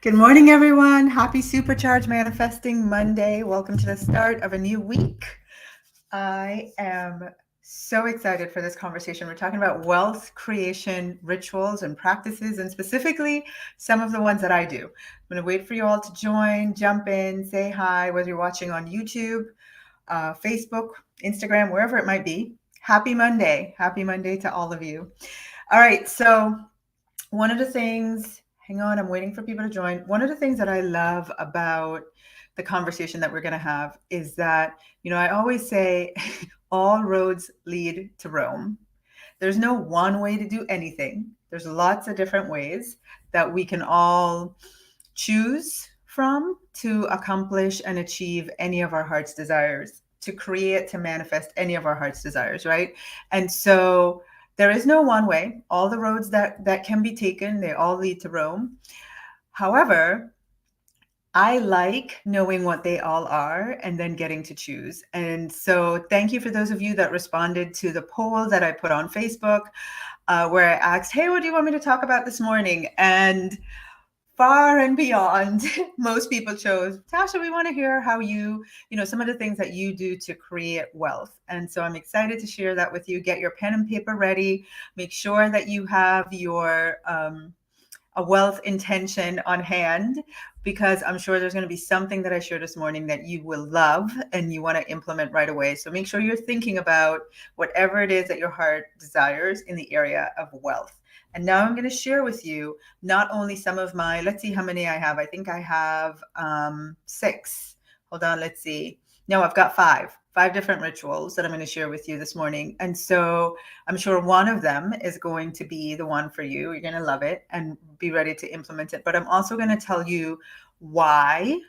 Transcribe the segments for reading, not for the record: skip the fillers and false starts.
Good morning, everyone. Happy Supercharge Manifesting Monday. Welcome to the start of a new week. I am so excited for this conversation. We're talking about wealth creation rituals and practices, and specifically some of the ones that I do. I'm going to wait for you all to join, jump in, say hi, whether you're watching on YouTube, Facebook, Instagram, wherever it might be. Happy Monday. Happy Monday to all of you. All right. So, one of the things, hang on, I'm waiting for people to join. One of the things that I love about the conversation that we're going to have is that, I always say all roads lead to Rome. There's no one way to do anything. There's lots of different ways that we can all choose from to accomplish and achieve any of our heart's desires, to create, to manifest any of our heart's desires, right? And so there is no one way. All the roads that can be taken, they all lead to Rome. However, I like knowing what they all are and then getting to choose. And so thank you for those of you that responded to the poll that I put on Facebook, where I asked, hey, what do you want me to talk about this morning? And far and beyond, most people chose, Tasha, we want to hear how some of the things that you do to create wealth. And so I'm excited to share that with you. Get your pen and paper ready. Make sure that you have your a wealth intention on hand, because I'm sure there's going to be something that I share this morning that you will love and you want to implement right away. So make sure you're thinking about whatever it is that your heart desires in the area of wealth. And now I'm going to share with you not only some of my, let's see how many I have. I think I have 6. Hold on, let's see. No, I've got 5 different rituals that I'm going to share with you this morning. And so I'm sure one of them is going to be the one for you. You're going to love it and be ready to implement it. But I'm also going to tell you why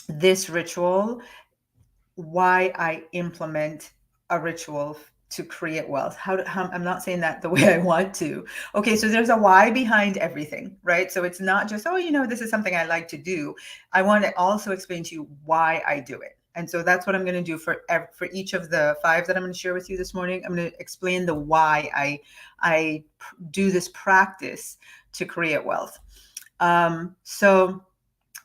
this ritual, why I implement a ritual to create wealth. How I'm not saying that the way I want to. Okay, so there's a why behind everything, right? So it's not just, this is something I like to do. I want to also explain to you why I do it. And so that's what I'm going to do for each of the 5 that I'm going to share with you this morning. I'm going to explain the why I do this practice to create wealth. So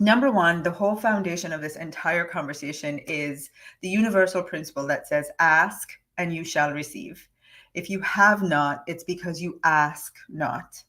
number one, the whole foundation of this entire conversation is the universal principle that says, ask and you shall receive. If you have not, it's because you ask not.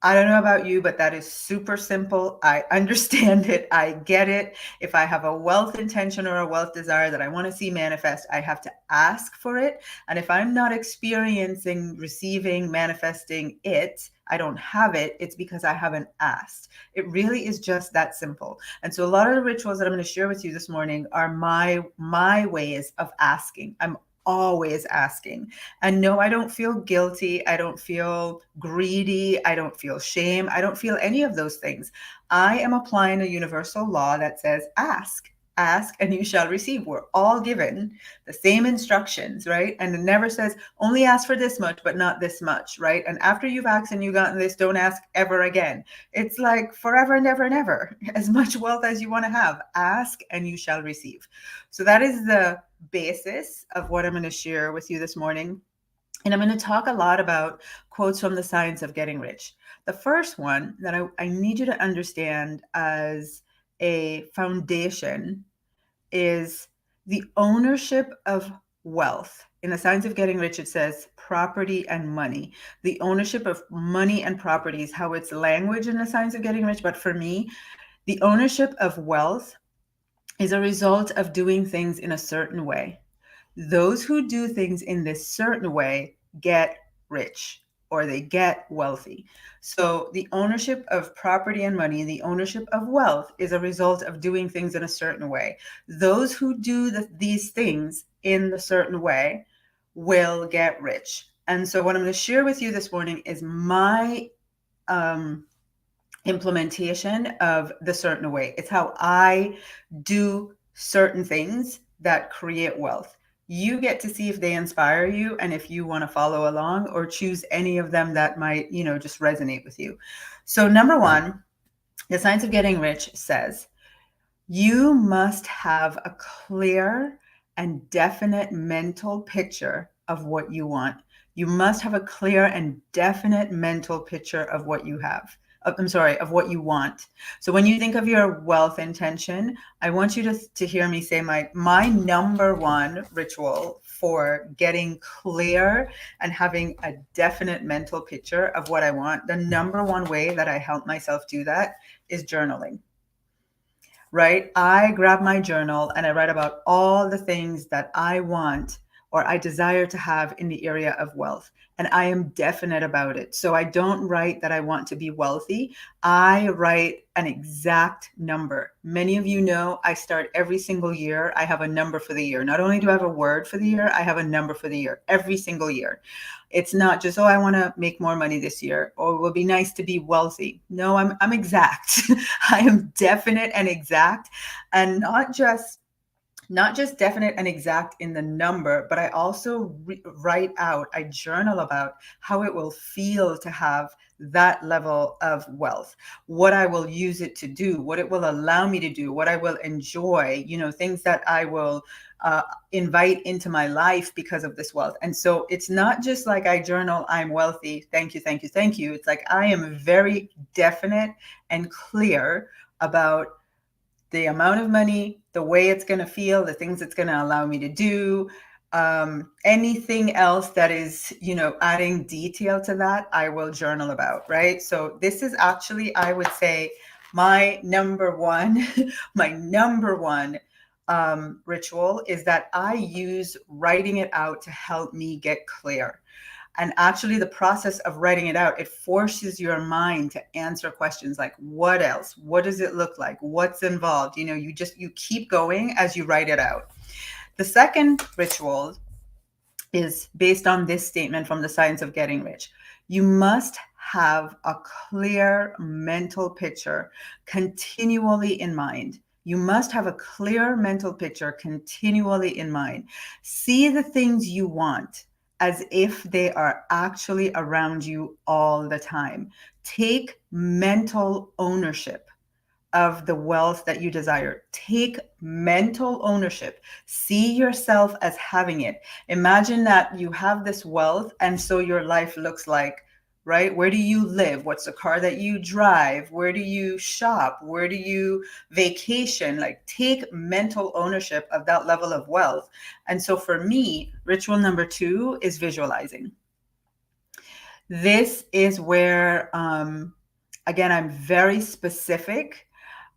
I don't know about you, but that is super simple. I understand it. I get it. If I have a wealth intention or a wealth desire that I want to see manifest, I have to ask for it. And if I'm not experiencing, receiving, manifesting it, I don't have it, it's because I haven't asked. It really is just that simple. And so a lot of the rituals that I'm going to share with you this morning are my ways of asking. I'm always asking. And no, I don't feel guilty. I don't feel greedy. I don't feel shame. I don't feel any of those things. I am applying a universal law that says ask. Ask and you shall receive. We're all given the same instructions, right? And it never says only ask for this much, but not this much, right? And after you've asked and you've gotten this, don't ask ever again. It's like forever and ever and ever. As much wealth as you want to have, ask and you shall receive. So that is the basis of what I'm going to share with you this morning. And I'm going to talk a lot about quotes from The Science of Getting Rich. The first one that I need you to understand as a foundation is the ownership of wealth. In The Science of Getting Rich, it says property and money. The ownership of money and property is how it's language in The Science of Getting Rich. But for me, the ownership of wealth is a result of doing things in a certain way. Those who do things in this certain way get rich or they get wealthy. So the ownership of property and money, the ownership of wealth is a result of doing things in a certain way. Those who do these things in a certain way will get rich. And so what I'm going to share with you this morning is my implementation of the certain way. It's how I do certain things that create wealth. You get to see if they inspire you and if you want to follow along or choose any of them that might, just resonate with you. So number one, The Science of Getting Rich says, you must have a clear and definite mental picture of what you want. You must have a clear and definite mental picture of what you have. I'm sorry, of what you want. So when you think of your wealth intention, I want you to hear me say my number one ritual for getting clear and having a definite mental picture of what I want. The number one way that I help myself do that is journaling. Right? I grab my journal and I write about all the things that I want or I desire to have in the area of wealth. And I am definite about it. So I don't write that I want to be wealthy. I write an exact number. Many of you know I start every single year. I have a number for the year. Not only do I have a word for the year, I have a number for the year every single year. It's not just, oh, I want to make more money this year, or it will be nice to be wealthy. No, I'm exact. I am definite and exact, and not just definite and exact in the number, but I also write out, I journal about how it will feel to have that level of wealth, what I will use it to do, what it will allow me to do, what I will enjoy, things that I will invite into my life because of this wealth. And so it's not just like I journal, I'm wealthy, thank you, thank you, thank you. It's like I am very definite and clear about the amount of money, the way it's going to feel, the things it's going to allow me to do, anything else that is, adding detail to that, I will journal about, right? So this is actually, I would say, my number one, my number one ritual is that I use writing it out to help me get clear. And actually the process of writing it out, it forces your mind to answer questions like, what else? What does it look like? What's involved? You keep going as you write it out. The second ritual is based on this statement from The Science of Getting Rich. You must have a clear mental picture continually in mind. You must have a clear mental picture continually in mind. See the things you want as if they are actually around you all the time. Take mental ownership of the wealth that you desire. Take mental ownership. See yourself as having it. Imagine that you have this wealth, and so your life looks like, right? Where do you live? What's the car that you drive? Where do you shop? Where do you vacation? Like, take mental ownership of that level of wealth. And so for me, ritual number 2 is visualizing. This is where, again, I'm very specific.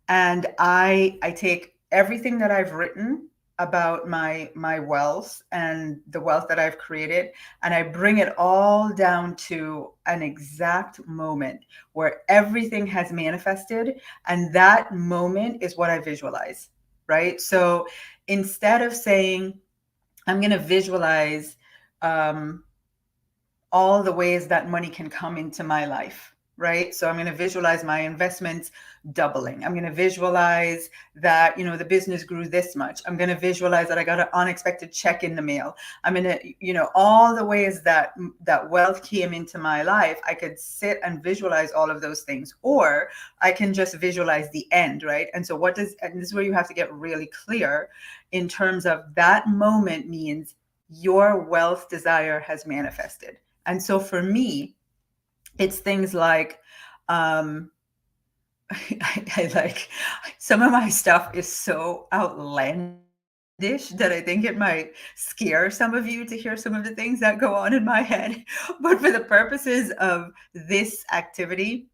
And I take everything that I've written about my wealth and the wealth that I've created, and I bring it all down to an exact moment where everything has manifested, and that moment is what I visualize, right? So instead of saying, I'm going to visualize all the ways that money can come into my life, right? So I'm going to visualize my investments doubling. I'm going to visualize that, the business grew this much. I'm going to visualize that I got an unexpected check in the mail. I'm going to, all the ways that wealth came into my life, I could sit and visualize all of those things, or I can just visualize the end, right? And so and this is where you have to get really clear in terms of that moment means your wealth desire has manifested. And so for me, it's things like, I like, some of my stuff is so outlandish that I think it might scare some of you to hear some of the things that go on in my head. But for the purposes of this activity,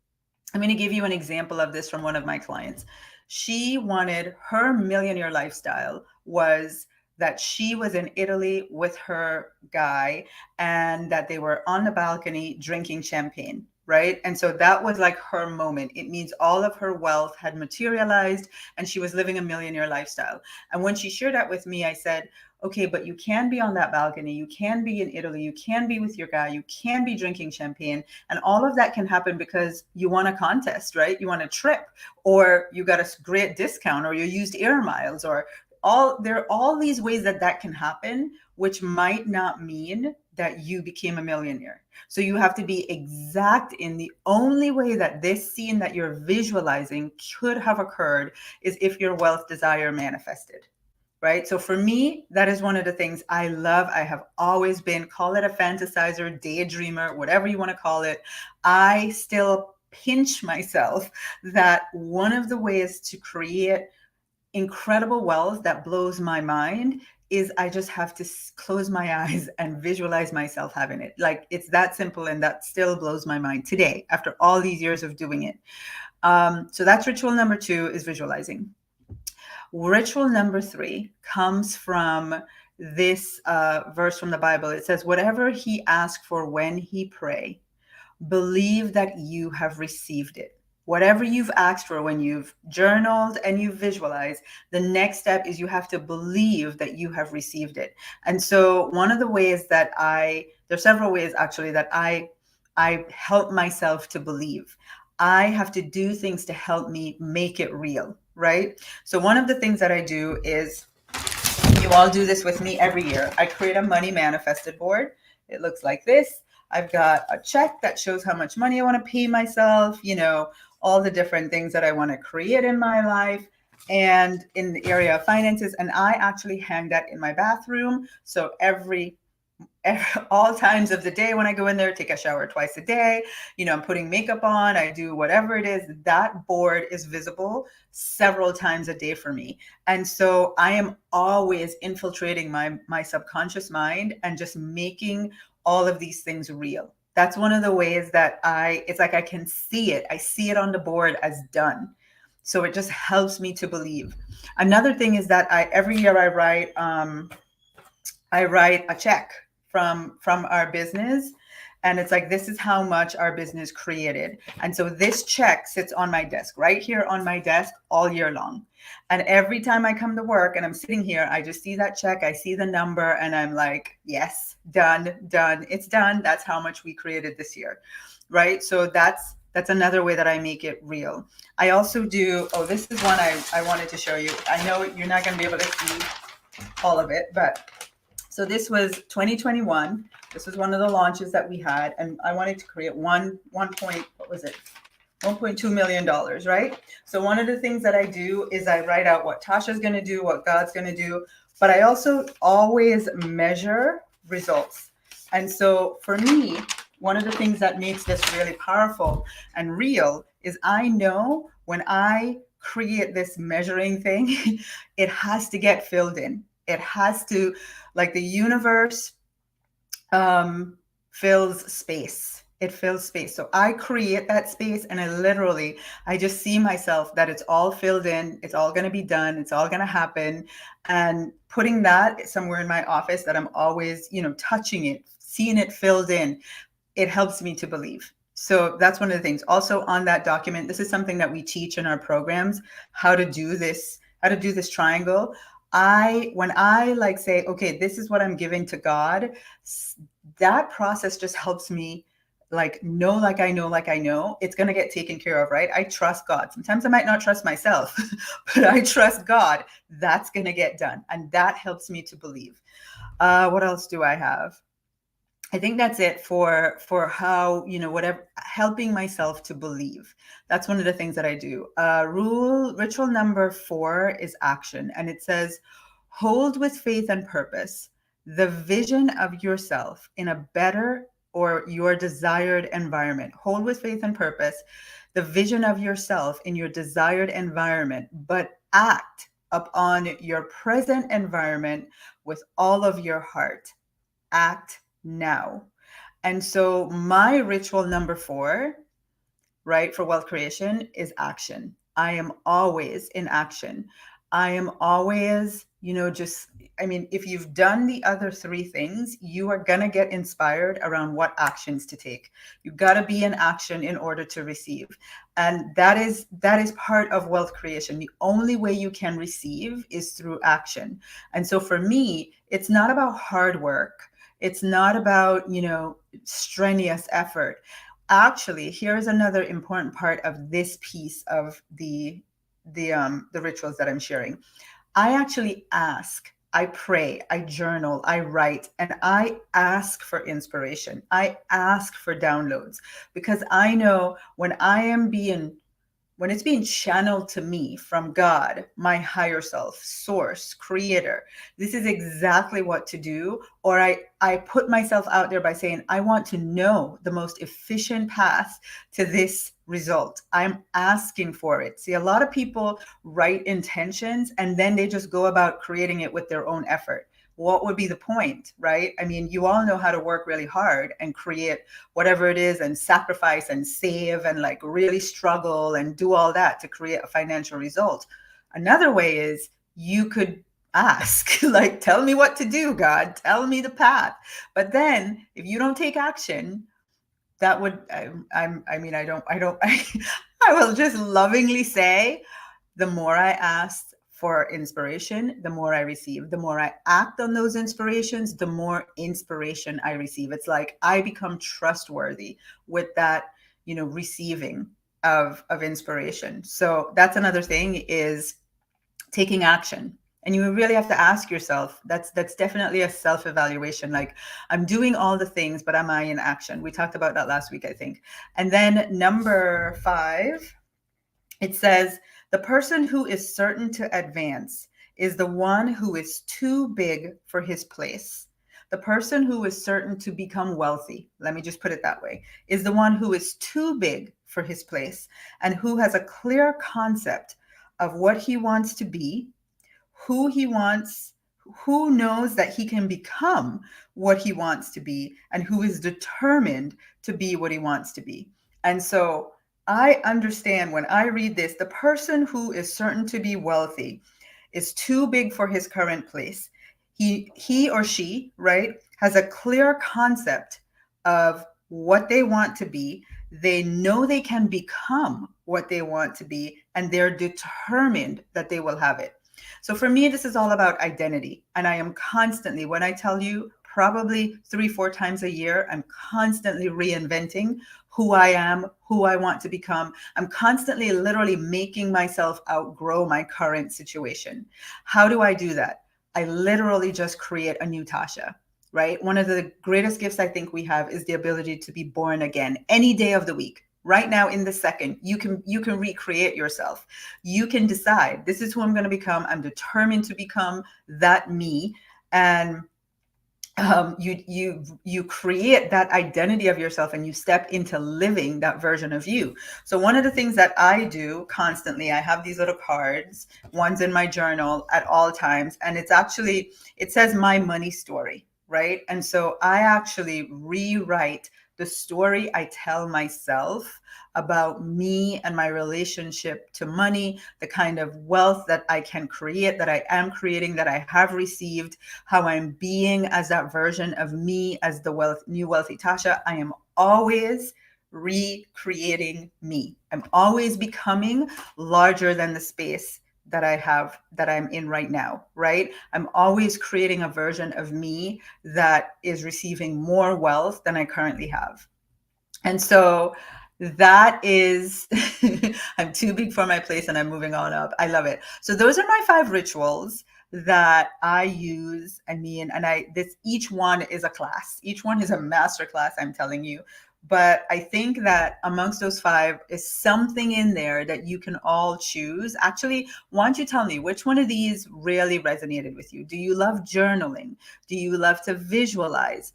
I'm going to give you an example of this from one of my clients. She wanted, her millionaire lifestyle was that she was in Italy with her guy and that they were on the balcony drinking champagne, right? And so that was like her moment. It means all of her wealth had materialized and she was living a millionaire lifestyle. And when she shared that with me, I said, okay, but you can be on that balcony, you can be in Italy, you can be with your guy, you can be drinking champagne, and all of that can happen because you won a contest, right? You won a trip, or you got a great discount, or you used air miles, or there are all these ways that can happen, which might not mean that you became a millionaire. So you have to be exact in the only way that this scene that you're visualizing could have occurred is if your wealth desire manifested. Right? So for me, that is one of the things I love. I have always been, call it a fantasizer, daydreamer, whatever you want to call it. I still pinch myself that one of the ways to create incredible wealth that blows my mind is I just have to close my eyes and visualize myself having it. Like, it's that simple, and that still blows my mind today after all these years of doing it. So that's ritual number 2, is visualizing. Ritual number 3 comes from this verse from the Bible. It says, whatever he asked for when he pray, believe that you have received it. Whatever you've asked for, when you've journaled and you've visualized, the next step is you have to believe that you have received it. And so one of the ways that there's several ways actually that I help myself to believe. I have to do things to help me make it real, right? So one of the things that I do is, you all do this with me every year. I create a money manifested board. It looks like this. I've got a check that shows how much money I want to pay myself, all the different things that I want to create in my life and in the area of finances. And I actually hang that in my bathroom. So all times of the day when I go in there, take a shower twice a day, I'm putting makeup on, I do whatever it is, that board is visible several times a day for me. And so I am always infiltrating my subconscious mind and just making all of these things real. That's one of the ways that it's like I can see it. I see it on the board as done. So it just helps me to believe. Another thing is that every year I write a check from our business, and it's like, this is how much our business created. And so this check sits on my desk, right here on my desk, all year long. And every time I come to work and I'm sitting here, I just see that check, I see the number, and I'm like, yes, done, it's done. That's how much we created this year, right? So that's another way that I make it real. I also do, this is one I wanted to show you. I know you're not going to be able to see all of it, but so this was 2021. This was one of the launches that we had, and I wanted to create $1.2 million, right? So one of the things that I do is I write out what Tasha's going to do, what God's going to do, but I also always measure results. And so for me, one of the things that makes this really powerful and real is I know when I create this measuring thing, it has to get filled in. It has to, like the universe fills space. It fills space. So I create that space, and I just see myself that it's all filled in. It's all going to be done. It's all going to happen. And putting that somewhere in my office that I'm always, touching it, seeing it filled in, it helps me to believe. So that's one of the things. Also on that document, this is something that we teach in our programs, how to do this triangle. When I say, okay, this is what I'm giving to God, that process just helps me know I know it's going to get taken care of, right? I trust God. Sometimes I might not trust myself, but I trust God. That's going to get done. And that helps me to believe. What else do I have? I think that's it for how, whatever, helping myself to believe. That's one of the things that I do. Ritual number 4 is action. And it says, hold with faith and purpose the vision of yourself in a better or your desired environment. Hold with faith and purpose the vision of yourself in your desired environment, but act upon your present environment with all of your heart. Act now. And so my ritual number 4, right, for wealth creation is action. I am always in action. I am always, if you've done the other 3 things, you are going to get inspired around what actions to take. You've got to be in action in order to receive. And that is part of wealth creation. The only way you can receive is through action. And so for me, it's not about hard work. It's not about, strenuous effort. Actually, here's another important part of this piece of the rituals that I'm sharing. I actually ask, I pray, I journal, I write, and I ask for inspiration. I ask for downloads, because I know when I am being when it's being channeled to me from God, my higher self, source, creator, this is exactly what to do. Or I put myself out there by saying, I want to know the most efficient path to this result. I'm asking for it. See, a lot of people write intentions and then they just go about creating it with their own effort. What would be the point, right? I mean, you all know how to work really hard and create whatever it is and sacrifice and save and like really struggle and do all that to create a financial result. Another way is you could ask, like, tell me what to do, God, tell me the path. But then if you don't take action, that would, I mean, I will just lovingly say, the more I ask for inspiration, the more I receive. The more I act on those inspirations, the more inspiration I receive. It's like I become trustworthy with that, receiving of inspiration. So that's another thing, is taking action. And you really have to ask yourself, that's definitely a self-evaluation. Like, I'm doing all the things, but am I in action? We talked about that last week, I think. And then number 5, it says, the person who is certain to advance is the one who is too big for his place. The person who is certain to become wealthy, let me just put it that way, is the one who is too big for his place and who has a clear concept of what he wants to be, who he wants, who knows that he can become what he wants to be, and who is determined to be what he wants to be. And so I understand when I read this, the person who is certain to be wealthy is too big for his current place. He or she, right, has a clear concept of what they want to be. They know they can become what they want to be, and they're determined that they will have it. So for me, this is all about identity. And I am constantly, when I tell you, probably 3-4 times a year, I'm constantly reinventing who I am, who I want to become. I'm constantly literally making myself outgrow my current situation. How do I do that? I literally just create a new Tasha, right? One of the greatest gifts I think we have is the ability to be born again any day of the week. Right now, in the second, you can recreate yourself. You can decide, this is who I'm going to become. I'm determined to become that me. And you create that identity of yourself, and you step into living that version of you. So one of the things that I do constantly, I have these little cards, one's in my journal at all times, and it says my money story, right? And so I actually rewrite the story I tell myself about me and my relationship to money, the kind of wealth that I can create, that I am creating, that I have received, how I'm being as that version of me, as the new wealthy Tasha. I am always recreating me. I'm always becoming larger than the space that I'm in right now, right? I'm always creating a version of me that is receiving more wealth than I currently have. And so that is, I'm too big for my place and I'm moving on up. I love it. So those are my 5 rituals that I use. I mean, and each one is a class. Each one is a master class, I'm telling you. But I think that amongst those 5 is something in there that you can all choose. Actually, why don't you tell me which one of these really resonated with you? Do you love journaling? Do you love to visualize?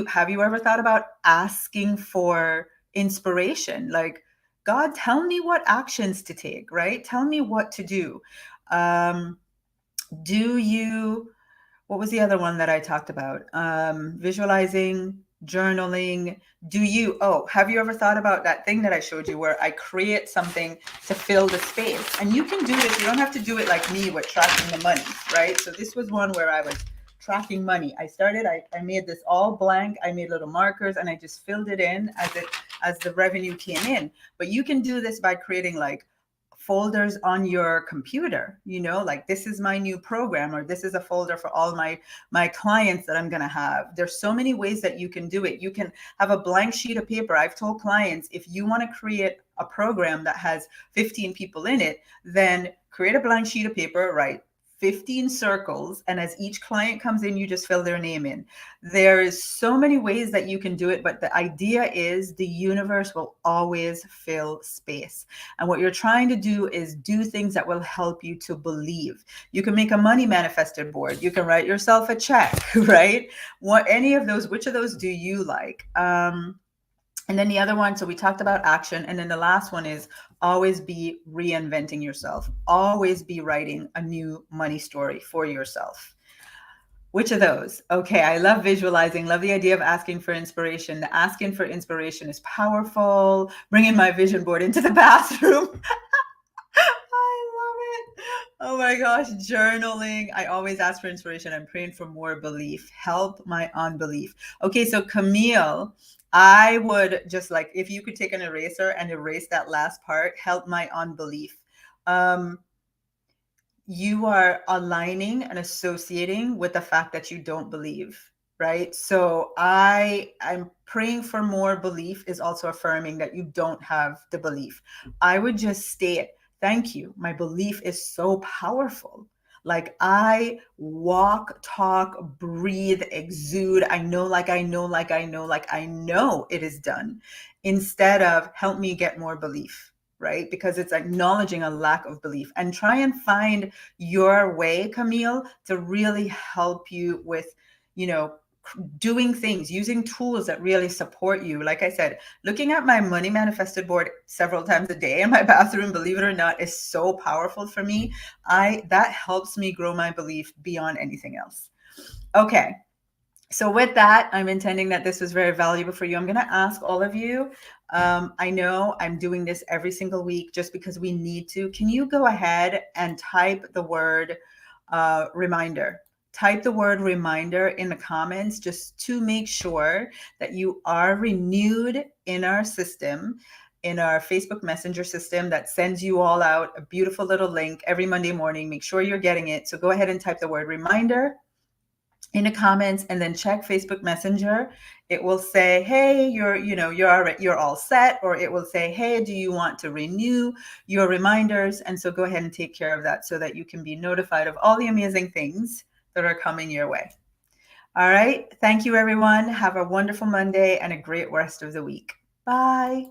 Have you ever thought about asking for inspiration? Like, God, tell me what actions to take, right? Tell me what to do. What was the other one that I talked about? Visualizing, journaling. Have you ever thought about that thing that I showed you where I create something to fill the space? And you can do this. You don't have to do it like me with tracking the money, right? So this was one where I was tracking money. I made this all blank. I made little markers and I just filled it in as the revenue came in. But you can do this by creating like folders on your computer, like this is my new program, or this is a folder for all my clients that I'm going to have. There's so many ways that you can do it. You can have a blank sheet of paper. I've told clients, if you want to create a program that has 15 people in it, then create a blank sheet of paper, write 15 circles, and as each client comes in, you just fill their name in. There is so many ways that you can do it, but the idea is the universe will always fill space. And what you're trying to do is do things that will help you to believe. You can make a money manifested board. You can write yourself a check, right? Any of those, which of those do you like? And then the other one, so we talked about action. And then the last one is always be reinventing yourself. Always be writing a new money story for yourself. Which of those? Okay, I love visualizing, love the idea of asking for inspiration. The asking for inspiration is powerful. Bringing my vision board into the bathroom. I love it. Oh my gosh, journaling. I always ask for inspiration. I'm praying for more belief. Help my unbelief. Okay, so Camille, I would just like, if you could take an eraser and erase that last part, help my unbelief. You are aligning and associating with the fact that you don't believe, right? So I'm praying for more belief is also affirming that you don't have the belief. I would just state, thank you. My belief is so powerful. Like I walk, talk, breathe, exude. I know, like I know, like I know, like I know it is done, instead of help me get more belief, right? Because it's acknowledging a lack of belief. And try and find your way, Camille, to really help you with, doing things, using tools that really support you. Like I said, looking at my money manifested board several times a day in my bathroom, believe it or not, is so powerful for me. That helps me grow my belief beyond anything else. Okay. So with that, I'm intending that this was very valuable for you. I'm going to ask all of you. I know I'm doing this every single week just because we need to. Can you go ahead and type the word reminder? Type the word reminder in the comments just to make sure that you are renewed in our system, in our Facebook Messenger system that sends you all out a beautiful little link every Monday morning. Make sure you're getting it. So go ahead and type the word reminder in the comments and then check Facebook Messenger. It will say, hey, you're all set, or it will say, hey, do you want to renew your reminders? And so go ahead and take care of that so that you can be notified of all the amazing things that are coming your way. All right. Thank you, everyone. Have a wonderful Monday and a great rest of the week. Bye.